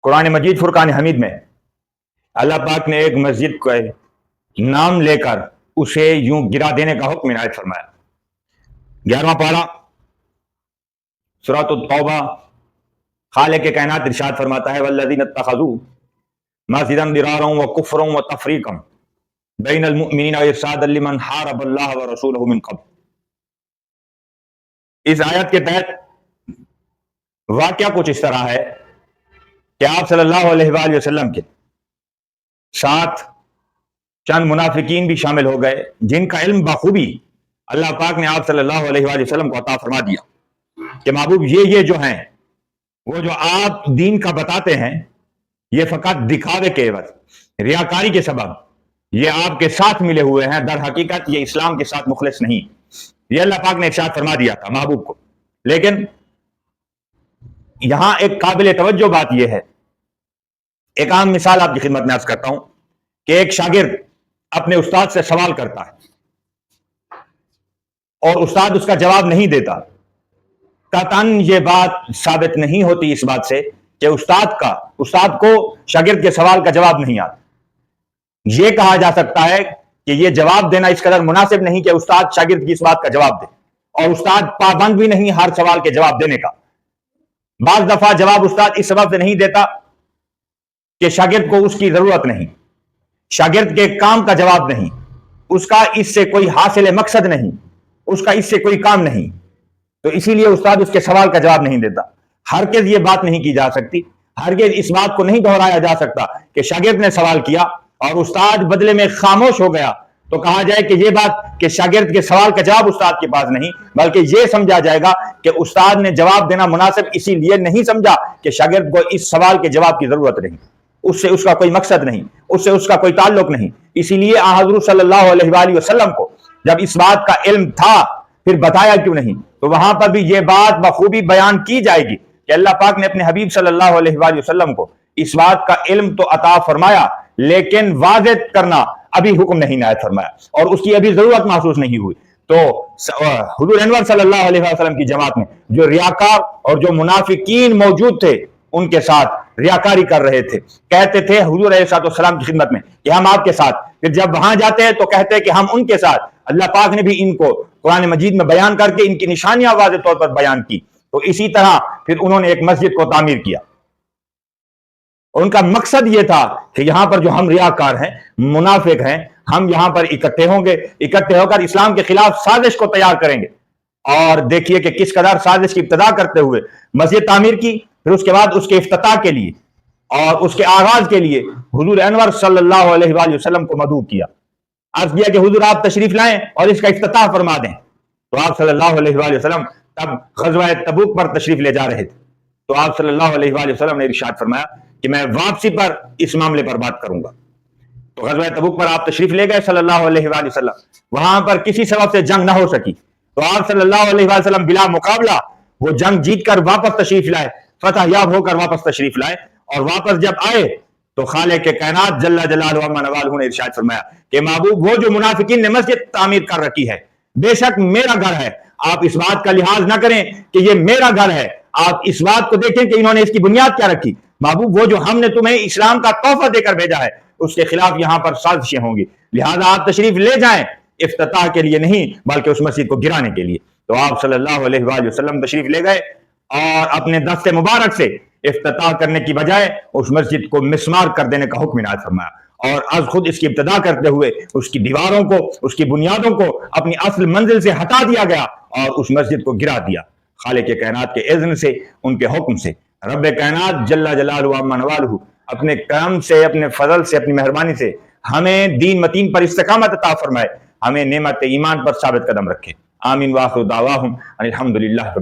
قرآن مجید فرقان حمید میں اللہ پاک نے ایک مسجد کا نام لے کر اسے یوں گرا دینے کا حکم عنایت فرمایا۔ 11واں پارہ سورۃ التوبہ، خالق کائنات ارشاد فرماتا ہے والذین اتخذوا مسجدا ضرارا وکفرا وتفریقا بین المؤمنین وارصادا لمن حارب اللہ ورسولہ من قبل۔ اس آیت کے تحت واقعہ کچھ اس طرح ہے کہ آپ صلی اللہ علیہ وآلہ وسلم کے ساتھ چند منافقین بھی شامل ہو گئے جن کا علم بخوبی اللہ پاک نے آپ صلی اللہ علیہ وآلہ وسلم کو عطا فرما دیا کہ محبوب یہ جو ہیں وہ جو آپ دین کا بتاتے ہیں یہ فقط دکھاوے کے عوض ریاکاری کے سبب یہ آپ کے ساتھ ملے ہوئے ہیں، در حقیقت یہ اسلام کے ساتھ مخلص نہیں۔ یہ اللہ پاک نے ارشاد فرما دیا تھا محبوب کو۔ لیکن یہاں ایک قابل توجہ بات یہ ہے، ایک عام مثال آپ کی خدمت میں عرض کرتا ہوں کہ ایک شاگرد اپنے استاد سے سوال کرتا ہے اور استاد اس کا جواب نہیں دیتا، قطعاً یہ بات ثابت نہیں ہوتی اس بات سے کہ استاد کو شاگرد کے سوال کا جواب نہیں آتا۔ یہ کہا جا سکتا ہے کہ یہ جواب دینا اس قدر مناسب نہیں کہ استاد شاگرد کی اس بات کا جواب دے، اور استاد پابند بھی نہیں ہر سوال کے جواب دینے کا۔ بعض دفعہ جواب استاد اس سبب سے نہیں دیتا کہ شاگرد کو اس کی ضرورت نہیں، شاگرد کے کام کا جواب نہیں، اس کا اس سے کوئی حاصل مقصد نہیں، اس کا اس سے کوئی کام نہیں، تو اسی لیے استاد اس کے سوال کا جواب نہیں دیتا۔ ہرگز یہ بات نہیں کی جا سکتی، ہرگز اس بات کو نہیں دہرایا جا سکتا کہ شاگرد نے سوال کیا اور استاد بدلے میں خاموش ہو گیا تو کہا جائے کہ یہ بات کہ شاگرد کے سوال کا جواب استاد کے پاس نہیں، بلکہ یہ سمجھا جائے گا کہ استاد نے جواب دینا مناسب اسی لیے نہیں سمجھا کہ شاگرد کو اس سوال کے جواب کی ضرورت نہیں، اس سے اس کا کوئی مقصد نہیں، اس سے اس کا کوئی تعلق نہیں۔ اسی لیے حضور صلی اللہ علیہ وآلہ وسلم کو جب اس بات کا علم تھا پھر بتایا کیوں نہیں؟ تو وہاں پر بھی یہ بات بخوبی بیان کی جائے گی کہ اللہ پاک نے اپنے حبیب صلی اللہ علیہ وآلہ وسلم کو اس بات کا علم تو عطا فرمایا لیکن واضح کرنا ابھی حکم نہیں عنایت فرمایا اور اس کی ابھی ضرورت محسوس نہیں ہوئی۔ تو حضور انور صلی اللہ علیہ وسلم کی جماعت میں جو ریاکار اور جو منافقین موجود تھے ان کے ساتھ ریاکاری کر رہے تھے، کہتے تھے حضور علیہ السلام کی خدمت میں کہ ہم آپ کے ساتھ، پھر جب وہاں جاتے ہیں تو کہتے ہیں کہ ہم ان کے ساتھ۔ اللہ پاک نے بھی ان کو قرآن مجید میں بیان کر کے ان کی نشانیاں واضح طور پر بیان کی۔ تو اسی طرح پھر انہوں نے ایک مسجد کو تعمیر کیا، ان کا مقصد یہ تھا کہ یہاں پر جو ہم ریاکار ہیں، منافق ہیں، ہم یہاں پر اکٹھے ہوں گے، اکٹھے ہو کر اسلام کے خلاف سازش کو تیار کریں گے۔ اور دیکھیے کہ کس قدر سازش کی ابتدا کرتے ہوئے مسجد تعمیر کی، پھر اس کے بعد اس کے افتتاح کے لیے اور اس کے آغاز کے لیے حضور انور صلی اللہ علیہ وآلہ وسلم کو مدعو کیا، عرض کیا کہ حضور آپ تشریف لائیں اور اس کا افتتاح فرما دیں۔ تو آپ صلی اللہ علیہ وآلہ وسلم تب غزوہ تبوک پر تشریف لے جا رہے تھے، تو آپ صلی اللہ علیہ وآلہ وسلم نے ارشاد فرمایا کہ میں واپسی پر اس معاملے پر بات کروں گا۔ تو غزوہ تبوک پر آپ تشریف لے گئے صلی اللہ علیہ وآلہ وسلم، وہاں پر کسی سبب سے جنگ نہ ہو سکی، تو آپ صلی اللہ علیہ وآلہ وسلم بلا مقابلہ وہ جنگ جیت کر واپس تشریف لائے، فتح یاب ہو کر واپس تشریف لائے، اور واپس جب آئے تو خالق کائنات جل جلالہ و نوالہ نے ارشاد فرمایا کہ محبوب وہ جو منافقین نے مسجد تعمیر کر رکھی ہے بے شک میرا گھر ہے، آپ اس بات کا لحاظ نہ کریں کہ یہ میرا گھر ہے، آپ اس بات کو دیکھیں کہ انہوں نے اس کی بنیاد کیا رکھی۔ محبوب وہ جو ہم نے تمہیں اسلام کا تحفہ دے کر بھیجا ہے اس کے خلاف یہاں پر سازشیں ہوں گی، لہذا آپ تشریف لے جائیں، افتتاح کے لیے نہیں بلکہ اس مسجد کو گرانے کے لیے۔ تو آپ صلی اللہ علیہ وآلہ وسلم تشریف لے گئے اور اپنے دست مبارک سے افتتاح کرنے کی بجائے اس مسجد کو مسمار کر دینے کا حکم عنایت فرمایا، اور از خود اس کی ابتدا کرتے ہوئے اس کی دیواروں کو، اس کی بنیادوں کو اپنی اصل منزل سے ہٹا دیا گیا اور اس مسجد کو گرا دیا۔ خالق کائنات کے اذن سے، ان کے حکم سے، رب کائنات جل جلالہ و عم نوالہ اپنے کرم سے، اپنے فضل سے، اپنی مہربانی سے ہمیں دین متین پر استقامت عطا فرمائے، ہمیں نعمت ایمان پر ثابت قدم رکھے۔ آمین۔ وآخر دعواہم ان الحمدللہ۔